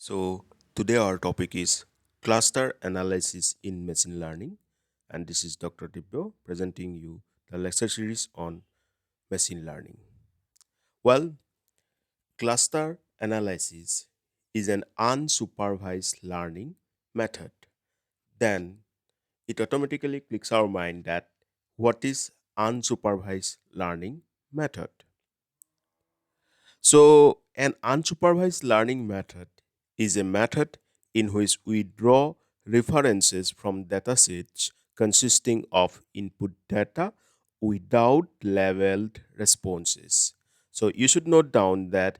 So, today our topic is cluster analysis in machine learning, and this is Dr. Dibya presenting you the lecture series on machine learning. Well, cluster analysis is an unsupervised learning method. Then it automatically clicks our mind that what is unsupervised learning method? So, an unsupervised learning method is a method in which we draw references from datasets consisting of input data without labeled responses. So, you should note down that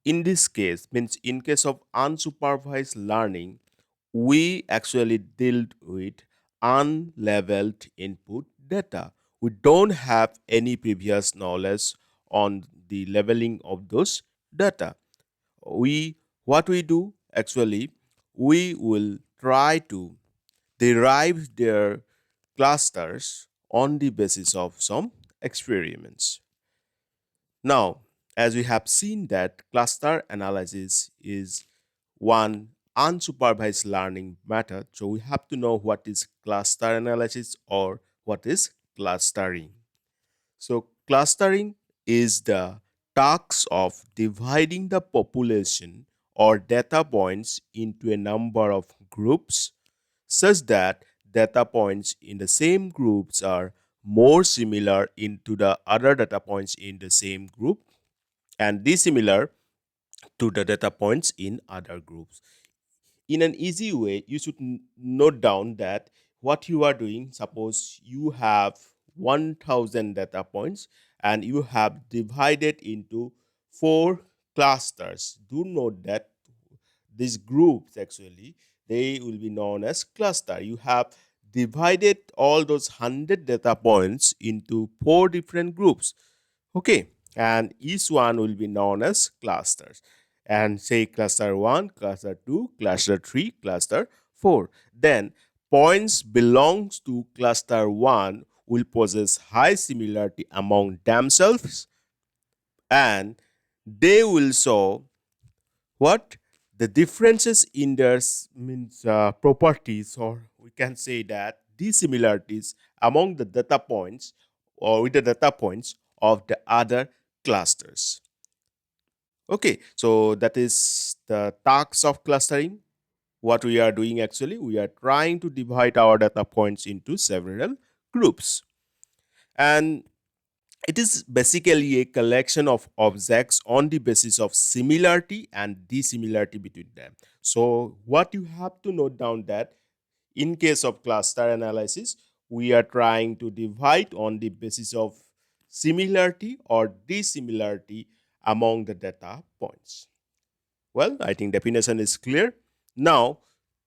in this case, means in case of unsupervised learning, we actually dealt with unlabeled input data. We don't have any previous knowledge on the labeling of those data. We what we do actually, we will try to derive their clusters on the basis of some experiments. Now, as we have seen that cluster analysis is one unsupervised learning method, so we have to know what is cluster analysis or what is clustering. So, clustering is the task of dividing the population or data points into a number of groups such that data points in the same groups are more similar into the other data points in the same group and dissimilar to the data points in other groups. In an easy way, you should note down that what you are doing, suppose you have 1000 data points and you have divided into four clusters. Do note that these groups actually they will be known as cluster. You have divided all those 100 data points into four different groups. Okay, and each one will be known as clusters. And say cluster 1, cluster 2, cluster 3, cluster 4. Then points belongs to cluster 1 will possess high similarity among themselves and they will show what the differences in their means properties, or we can say that dissimilarities among the data points or with the data points of the other clusters. Okay, so that is the task of clustering. What we are doing actually, we are trying to divide our data points into several groups, and it is basically a collection of objects on the basis of similarity and dissimilarity between them. So, what you have to note down that in case of cluster analysis, we are trying to divide on the basis of similarity or dissimilarity among the data points. Well, I think definition is clear. Now,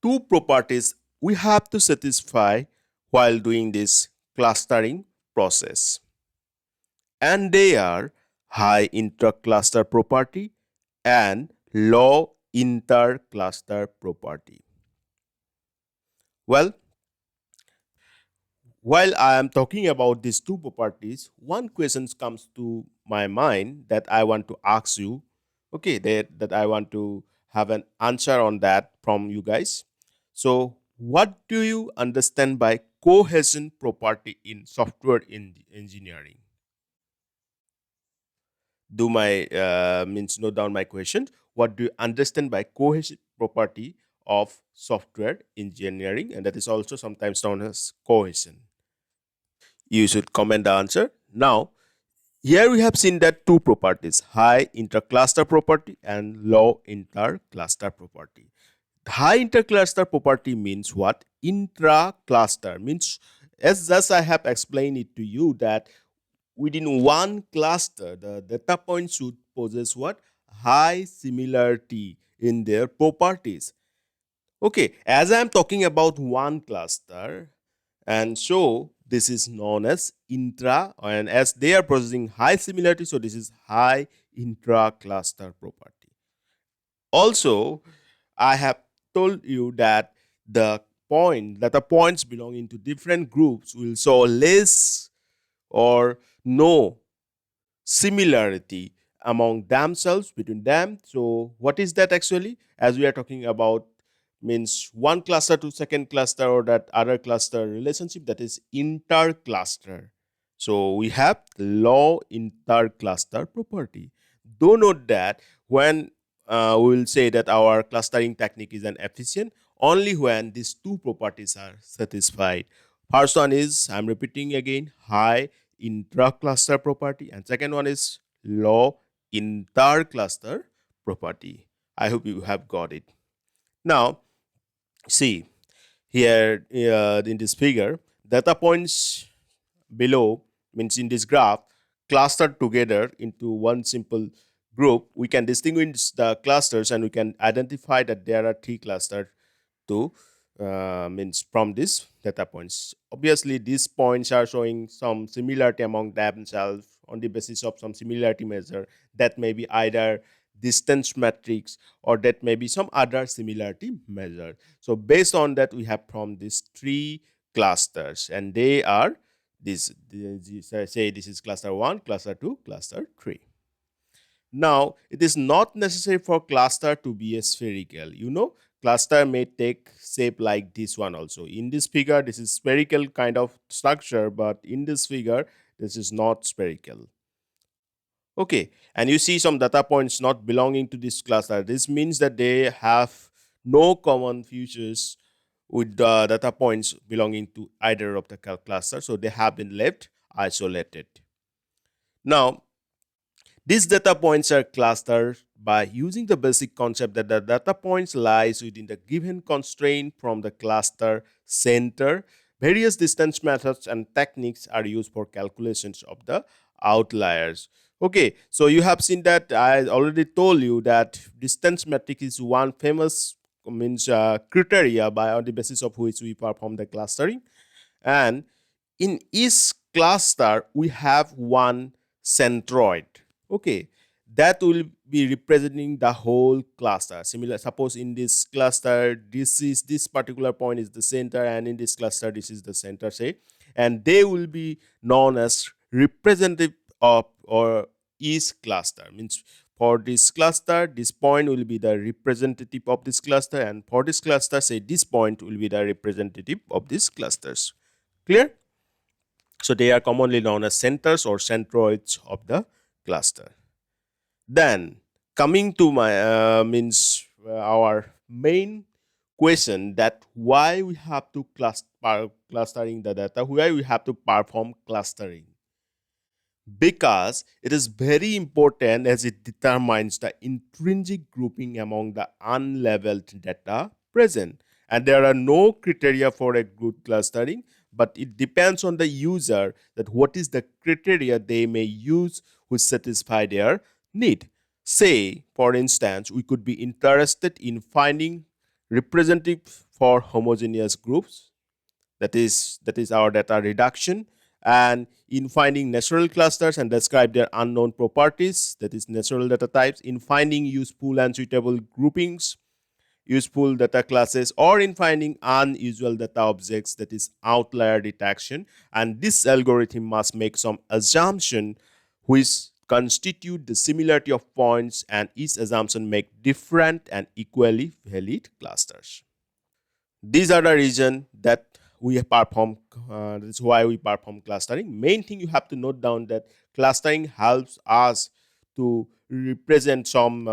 two properties we have to satisfy while doing this clustering process, and they are high intercluster property and low intercluster property. Well, while I am talking about these two properties, one question comes to my mind that I want to ask you. Okay, that I want to have an answer on that from you guys. So, what do you understand by cohesion property in software engineering? Do my means note down my question. What do you understand by cohesion property of software engineering, and that is also sometimes known as cohesion? You should comment the answer now. Here we have seen that two properties, high intercluster property and low intercluster property. High intercluster property means what? Intra-cluster means, as just I have explained it to you, that within one cluster, the data points should possess what? High similarity in their properties. Okay, as I am talking about one cluster, and so this is known as intra, and as they are possessing high similarity, so this is high intra cluster property. Also, I have told you that the points belonging to different groups will show less or no similarity among themselves, between them. So what is that actually? As we are talking about, means one cluster to second cluster or that other cluster relationship, that is intercluster. So we have law intercluster property. Do note that when we will say that our clustering technique is an efficient only when these two properties are satisfied. First one is, I'm repeating again, high intra-cluster property, and second one is low intercluster property. I hope you have got it. Now, see here in this figure, data points below, means in this graph, clustered together into one simple group. We can distinguish the clusters and we can identify that there are three clusters to means from these data points. Obviously, these points are showing some similarity among themselves on the basis of some similarity measure that may be either distance matrix or that may be some other similarity measure. So based on that, we have from these three clusters, and they are this say this is cluster 1, cluster 2, cluster 3. Now, it is not necessary for cluster to be a spherical. Cluster may take shape like this one also. In this figure, this is spherical kind of structure, but in this figure, this is not spherical. Okay, and you see some data points not belonging to this cluster. This means that they have no common features with the data points belonging to either of the cluster, so they have been left isolated. Now, these data points are clustered by using the basic concept that the data points lies within the given constraint from the cluster center. Various distance methods and techniques are used for calculations of the outliers. Okay, so you have seen that I already told you that distance metric is one famous means criteria by on the basis of which we perform the clustering, and in each cluster we have one centroid. Okay, that will be representing the whole cluster. Similar, suppose in this cluster this particular point is the center, and in this cluster this is the center, say, and they will be known as representative of or each cluster. Means for this cluster, this point will be the representative of this cluster, and for this cluster, say, this point will be the representative of these clusters. Clear? So they are commonly known as centers or centroids of the cluster. Then coming to my our main question, that why we have to clustering the data, why we have to perform clustering. Because it is very important as it determines the intrinsic grouping among the unlabeled data present. And there are no criteria for a good clustering, but it depends on the user that what is the criteria they may use which satisfy their need. Say, for instance, we could be interested in finding representative for homogeneous groups, that is our data reduction, and in finding natural clusters and describe their unknown properties, that is natural data types, in finding useful and suitable groupings, useful data classes, or in finding unusual data objects, that is outlier detection. And this algorithm must make some assumption which constitute the similarity of points, and each assumption make different and equally valid clusters. These are the reason that we perform, that's why we perform clustering. Main thing you have to note down that clustering helps us to represent some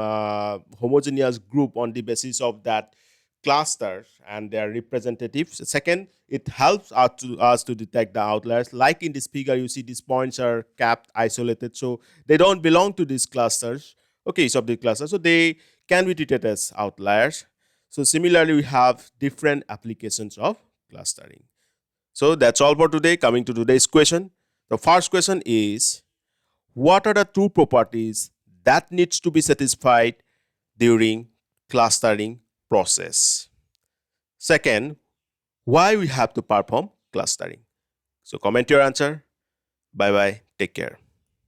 homogeneous group on the basis of that cluster and their representatives. Second, it helps us to detect the outliers. Like in this figure, you see these points are kept isolated, so they don't belong to these clusters. Okay, so the cluster, so they can be treated as outliers. So similarly, we have different applications of clustering. So that's all for today. Coming to today's question. The first question is, what are the two properties that needs to be satisfied during clustering process? Second, why we have to perform clustering? So comment your answer. Bye bye. Take care.